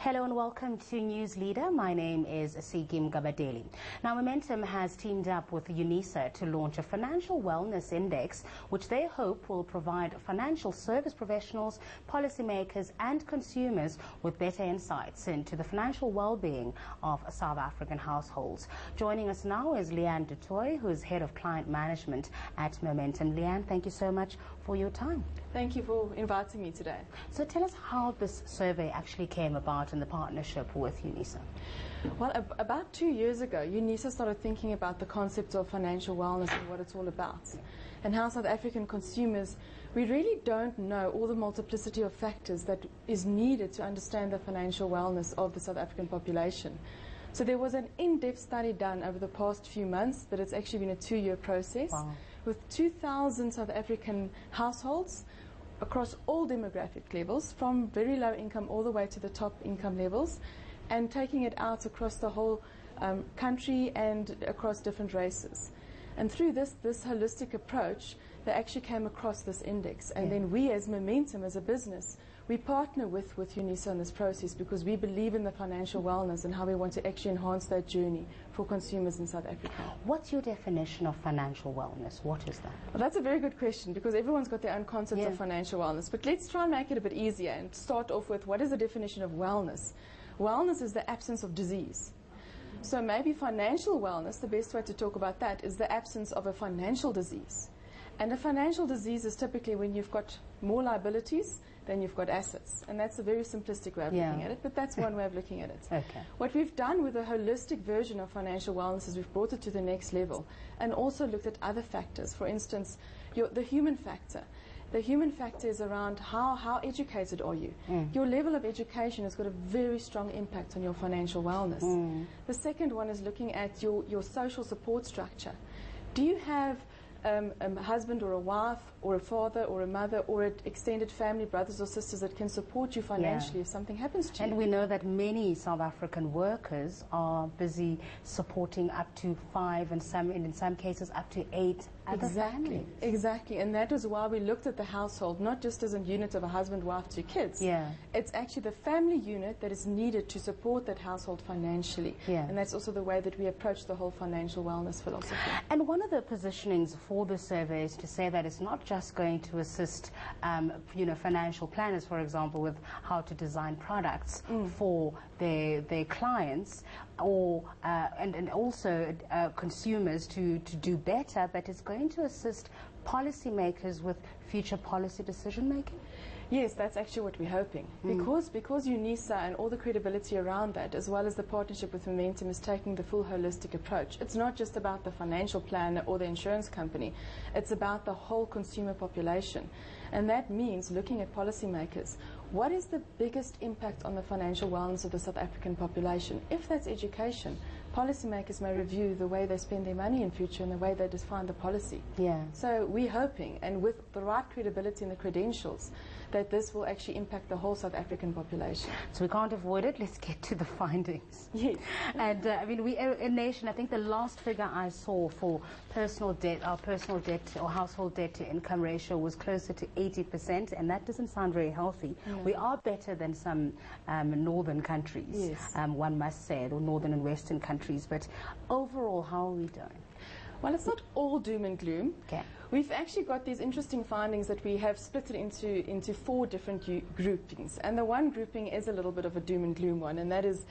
Hello and welcome to News Leader. My name is Sigim Gabadeli. Now, Momentum has teamed up with UNISA to launch a financial wellness index, which they hope will provide financial service professionals, policymakers and consumers with better insights into the financial well-being of South African households. Joining us now is Leanne du Toit, who is Head of Client Management at Momentum. Leanne, thank you so much for your time. Thank you for inviting me today. So tell us how this survey actually came about in the partnership with UNISA. Well, about 2 years ago, UNISA started thinking about the concept of financial wellness and what it's all about. And how South African consumers, we really don't know all the multiplicity of factors that is needed to understand the financial wellness of the South African population. So there was an in-depth study done over the past few months, but it's actually been a 2-year process. Wow. With 2,000 South African households across all demographic levels, from very low income all the way to the top income levels, and taking it out across the whole country and across different races. And through this holistic approach, they actually came across this index. And then we as Momentum, as a business, we partner with UNISA in this process because we believe in the financial wellness and how we want to actually enhance that journey for consumers in South Africa. What's your definition of financial wellness? What is that? Well, that's a very good question because everyone's got their own concept of financial wellness. But let's try and make it a bit easier and start off with what is the definition of wellness? Wellness is the absence of disease. So maybe financial wellness, the best way to talk about that is the absence of a financial disease. And a financial disease is typically when you've got more liabilities than you've got assets. And that's a very simplistic way of looking at it, but that's one way of looking at it. Okay. What we've done with a holistic version of financial wellness is we've brought it to the next level and also looked at other factors. For instance, the human factor. The human factor is around how educated are you. Your level of education has got a very strong impact on your financial wellness. The second one is looking at your social support structure. Do you have a husband or a wife or a father or a mother or an extended family, brothers or sisters that can support you financially if something happens to you? And we know that many South African workers are busy supporting up to 5 and in some cases up to 8 other families. Exactly. And that is why we looked at the household not just as a unit of a husband, wife, 2 kids. It's actually the family unit that is needed to support that household financially. And that's also the way that we approach the whole financial wellness philosophy. And one of the positionings for the survey is to say that it's not just going to assist financial planners, for example, with how to design products for their clients or and also consumers to do better, but it's going to assist policymakers with future policy decision making? Yes, that's actually what we're hoping. Because UNISA and all the credibility around that, as well as the partnership with Momentum, is taking the full holistic approach. It's not just about the financial planner or the insurance company. It's about the whole consumer population. And that means looking at policymakers. What is the biggest impact on the financial wellness of the South African population? If that's education, policymakers may review the way they spend their money in future and the way they define the policy. So we're hoping, and with the right credibility and the credentials, that this will actually impact the whole South African population. So we can't avoid it. Let's get to the findings. Yes. And I mean, we are a nation. I think the last figure I saw for personal debt, our personal debt or household debt to income ratio was closer to 80%, and that doesn't sound very healthy. We are better than some northern countries, one must say, or northern and western countries. But overall, how are we doing? Well, it's not all doom and gloom. Okay. We've actually got these interesting findings that we have split it into 4 different groupings. And the one grouping is a little bit of a doom and gloom one, and that is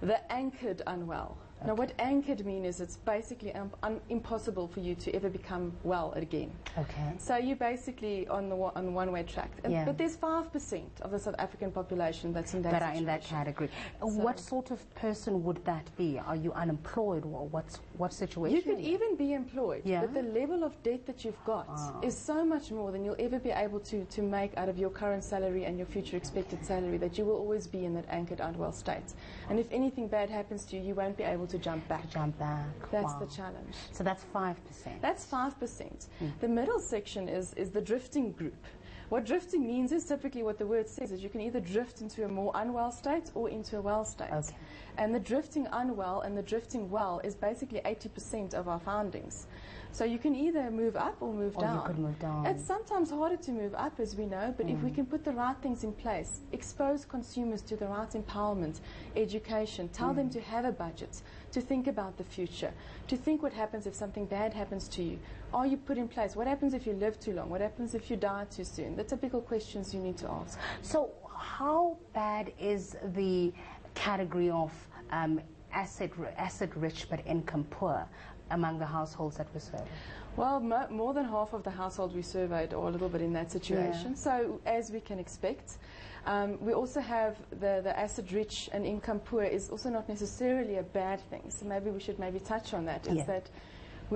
the anchored unwell. Now, what anchored means is it's basically impossible for you to ever become well again. So you're basically on the one-way track. But there's 5% of the South African population that's in that situation. That are in that category. So what sort of person would that be? Are you unemployed, or what situation? You could even be employed, but the level of debt that you've got is so much more than you'll ever be able to make out of your current salary and your future expected salary, that you will always be in that anchored unwell state. And if anything bad happens to you, you won't be able to jump back. That's the challenge. So that's 5%. That's 5%. The middle section is the drifting group. What drifting means is typically what the word says is you can either drift into a more unwell state or into a well state. And the drifting unwell and the drifting well is basically 80% of our findings. So you can either move up or move down. Or you could move down. It's sometimes harder to move up, as we know, but if we can put the right things in place, expose consumers to the right empowerment, education, tell them to have a budget, to think about the future, to think what happens if something bad happens to you. Are you put in place? What happens if you live too long? What happens if you die too soon? The typical questions you need to ask. So how bad is the category of asset rich but income poor among the households that we surveyed? Well, more than half of the households we surveyed are a little bit in that situation. Yeah. So, as we can expect, we also have the asset rich and income poor is also not necessarily a bad thing. So maybe we should touch on that. Is that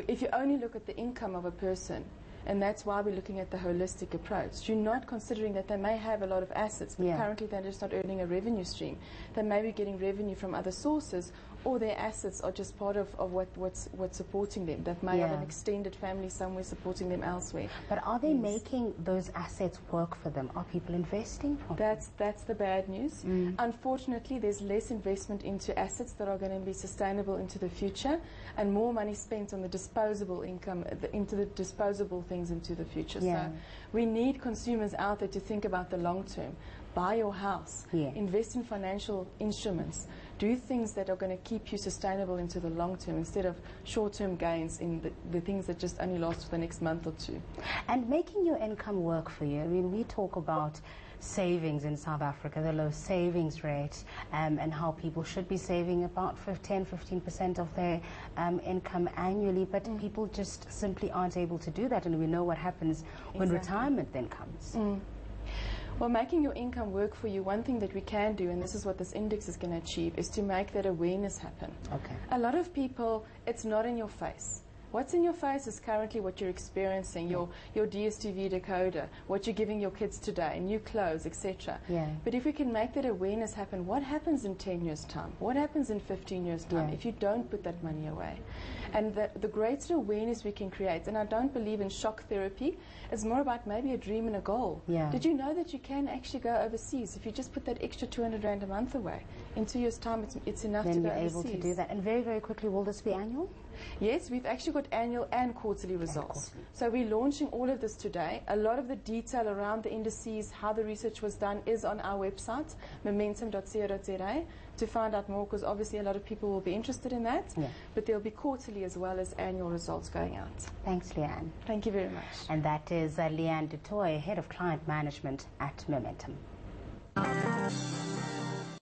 if you only look at the income of a person, and that's why we're looking at the holistic approach. You're not considering that they may have a lot of assets, but currently they're just not earning a revenue stream. They may be getting revenue from other sources, or their assets are just part of what's supporting them. That may have an extended family somewhere supporting them elsewhere. But are they making those assets work for them? Are people investing properly? That's the bad news. Unfortunately, there's less investment into assets that are going to be sustainable into the future, and more money spent on the disposable income, into the disposable things into the future. So we need consumers out there to think about the long term. Buy your house, invest in financial instruments, do things that are going to keep you sustainable into the long term instead of short-term gains in the things that just only last for the next month or two. And making your income work for you, I mean, we talk about savings in South Africa, the low savings rate, and how people should be saving about 10-15% of their income annually, but people just simply aren't able to do that, and we know what happens when retirement then comes. Well, making your income work for you, one thing that we can do, and this is what this index is going to achieve, is to make that awareness happen. Okay. A lot of people, it's not in your face. What's in your face is currently what you're experiencing, your DSTV decoder, what you're giving your kids today, new clothes, etc. But if we can make that awareness happen, what happens in 10 years' time? What happens in 15 years' time if you don't put that money away? And the greater awareness we can create, and I don't believe in shock therapy, it's more about maybe a dream and a goal. Did you know that you can actually go overseas if you just put that extra 200 Rand a month away? In 2 years' time, it's enough to go overseas. Then you're able to do that. And very, very quickly, will this be annual? Yes, we've actually got annual and quarterly results. So we're launching all of this today. A lot of the detail around the indices, how the research was done, is on our website, momentum.co.za, to find out more, because obviously a lot of people will be interested in that. But there'll be quarterly as well as annual results going out. Thanks, Leanne. Thank you very much. And that is Leanne du Toit, Head of Client Management at Momentum.